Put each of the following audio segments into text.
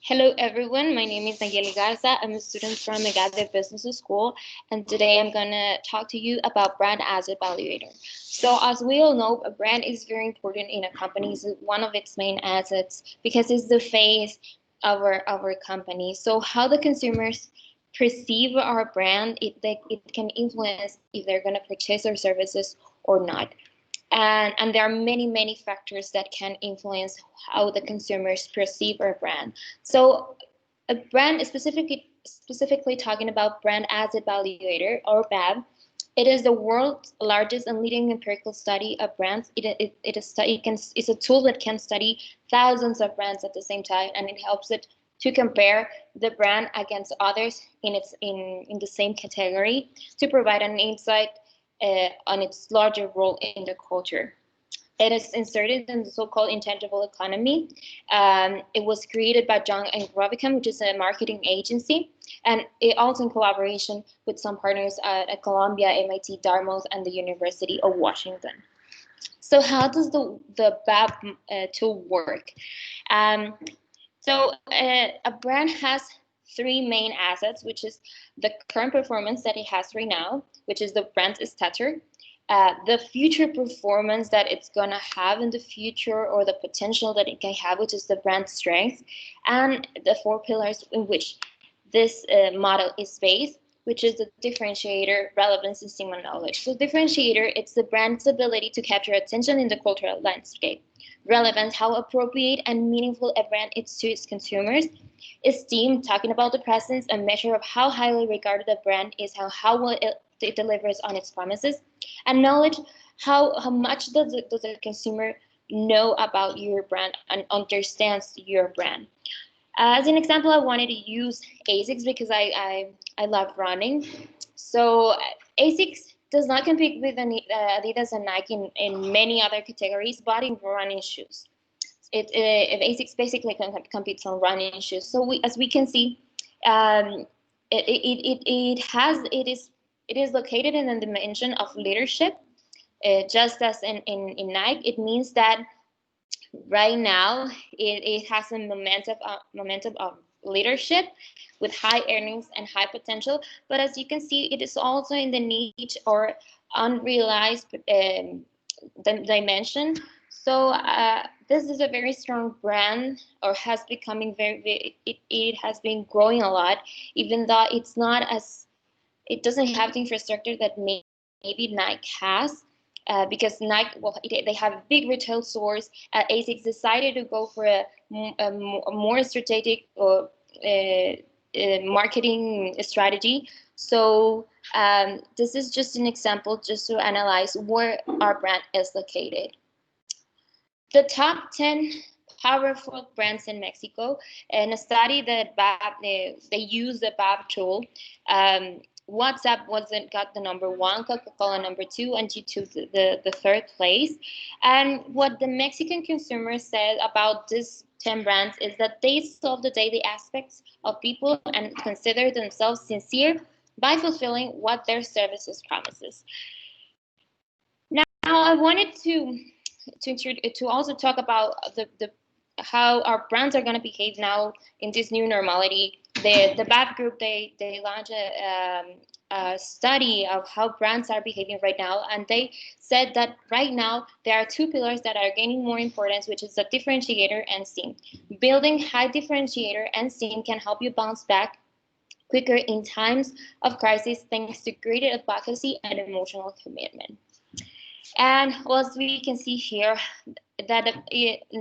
Hello everyone, my name is Nallely Garza. I'm a student from Agave Business School, and today I'm going to talk to you about brand as a valuator. So as we all know, a brand is very important in a company. It's one of its main assets because it's the face of our company. So how the consumers perceive our brand, it can influence if they're going to purchase our services or not. And there are many factors that can influence how the consumers perceive our brand. So a brand is specifically talking about brand as evaluator, or BAV. It is the world's largest and leading empirical study of brands. It's a tool that can study thousands of brands at the same time, and it helps it to compare the brand against others in the same category to provide an insight on its larger role in the culture. It is inserted in the so-called intangible economy. It was created by John and Rubicam, which is a marketing agency, and it also in collaboration with some partners at Columbia, MIT, Dartmouth, and the University of Washington. So how does the BAB tool work? A brand has three main assets, which is the current performance that it has right now, which is the brand stature, the future performance that it's going to have in the future, or the potential that it can have, which is the brand strength, and the four pillars in which this model is based, which is the differentiator, relevance, and human knowledge. So differentiator, it's the brand's ability to capture attention in the cultural landscape. Relevance, how appropriate and meaningful a brand is to its consumers. Esteem, talking about the presence and measure of how highly regarded a brand is, how well it delivers on its promises. And knowledge, how much does the consumer know about your brand and understands your brand. As an example, I wanted to use ASICS because I love running. So ASICS does not compete with Adidas and Nike in many other categories, but in running shoes. ASICS basically competes on running shoes. So as we can see, it is located in the dimension of leadership, just as in Nike. It means that right now it has a momentum of leadership with high earnings and high potential. But as you can see, it is also in the niche or unrealized dimension. So this is a very strong brand, or has becoming it has been growing a lot, even though it doesn't have the infrastructure that maybe Nike has. Because Nike, they have big retail stores. ASICS decided to go for a more strategic marketing strategy. So this is just an example, just to analyze where our brand is located. The top 10 powerful brands in Mexico, in a study that they use the BAB tool. WhatsApp got the number one, Coca-Cola number two, and G2 the third place. And what the Mexican consumer said about these 10 brands is that they solve the daily aspects of people and consider themselves sincere by fulfilling what their services promises. Now, I wanted to also talk about how our brands are going to behave now in this new normality. The BAB group, they launched a study of how brands are behaving right now, and they said that right now there are two pillars that are gaining more importance, which is the differentiator and esteem. Building high differentiator and esteem can help you bounce back quicker in times of crisis, thanks to greater advocacy and emotional commitment. And as we can see here, that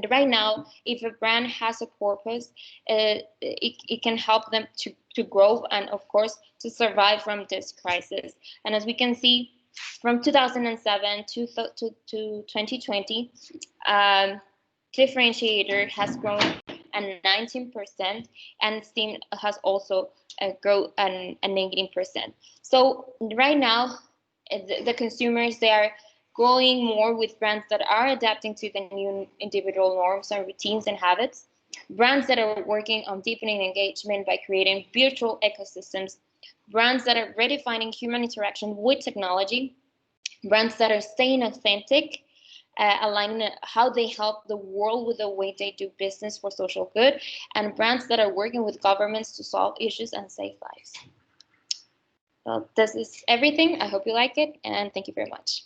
right now, if a brand has a purpose, it can help them to grow and, of course, to survive from this crisis. And as we can see, from 2007 to 2020, differentiator has grown at 19%, and esteem has also grown at 19%. So right now, the consumers, they are going more with brands that are adapting to the new individual norms and routines and habits, brands that are working on deepening engagement by creating virtual ecosystems, brands that are redefining human interaction with technology, brands that are staying authentic, aligning how they help the world with the way they do business for social good, and brands that are working with governments to solve issues and save lives. Well, this is everything. I hope you like it, and thank you very much.